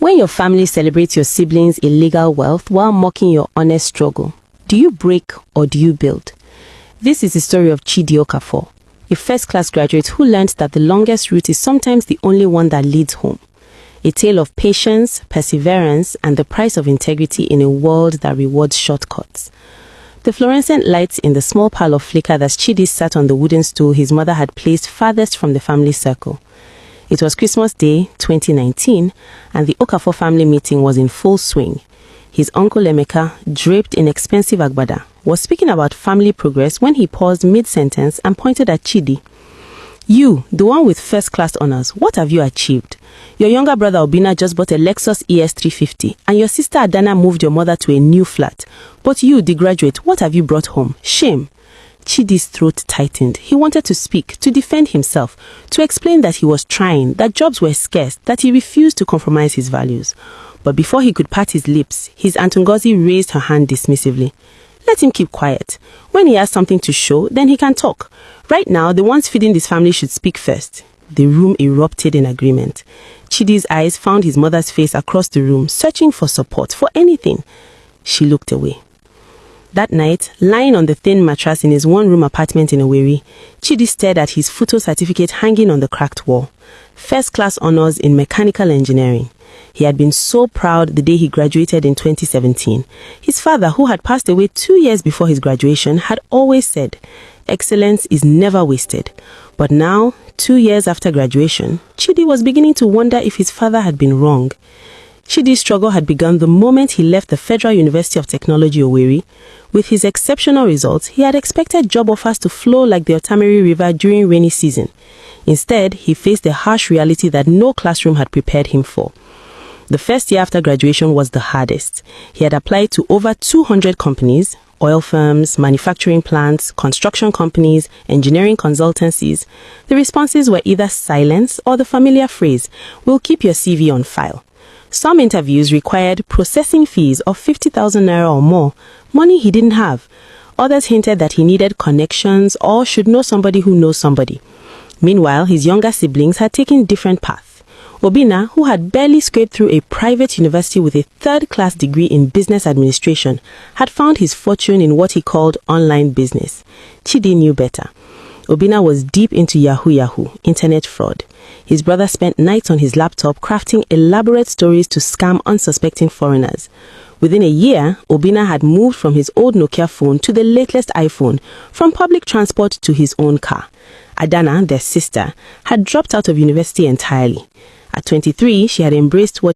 When your family celebrates your siblings' illegal wealth while mocking your honest struggle, do you break or do you build? This is the story of Chidi Okafor, a first-class graduate who learned that the longest route is sometimes the only one that leads home. A tale of patience, perseverance, and the price of integrity in a world that rewards shortcuts. The fluorescent lights in the small parlor flickered as Chidi sat on the wooden stool his mother had placed farthest from the family circle. It was Christmas Day, 2019, and the Okafor family meeting was in full swing. His uncle Emeka, draped in expensive agbada, was speaking about family progress when he paused mid-sentence and pointed at Chidi. "You, the one with first-class honors, what have you achieved? Your younger brother Obinna just bought a Lexus ES350, and your sister Adana moved your mother to a new flat. But you, the graduate, what have you brought home? Shame." Chidi's throat tightened. He wanted to speak, to defend himself, to explain that he was trying, that jobs were scarce, that he refused to compromise his values. But before he could part his lips, his Aunt Ngozi raised her hand dismissively. "Let him keep quiet. When he has something to show, then he can talk. Right now, the ones feeding this family should speak first." The room erupted in agreement. Chidi's eyes found his mother's face across the room, searching for support, for anything. She looked away. That night, lying on the thin mattress in his one-room apartment in Owerri, Chidi stared at his photo certificate hanging on the cracked wall. First-class honors in mechanical engineering. He had been so proud the day he graduated in 2017. His father, who had passed away 2 years before his graduation, had always said, "Excellence is never wasted." But now, 2 years after graduation, Chidi was beginning to wonder if his father had been wrong. Chidi's struggle had begun the moment he left the Federal University of Technology, Owerri. With his exceptional results, he had expected job offers to flow like the Otamiri River during rainy season. Instead, he faced the harsh reality that no classroom had prepared him for. The first year after graduation was the hardest. He had applied to over 200 companies, oil firms, manufacturing plants, construction companies, engineering consultancies. The responses were either silence or the familiar phrase, "We'll keep your CV on file." Some interviews required processing fees of 50,000 naira or more, money he didn't have. Others hinted that he needed connections or should know somebody who knows somebody. Meanwhile, his younger siblings had taken different paths. Obinna, who had barely scraped through a private university with a third-class degree in business administration, had found his fortune in what he called online business. Chidi knew better. Obinna was deep into Yahoo, internet fraud. His brother spent nights on his laptop crafting elaborate stories to scam unsuspecting foreigners. Within a year, Obinna had moved from his old Nokia phone to the latest iPhone, from public transport to his own car. Adana, their sister, had dropped out of university entirely. At 23, she had embraced what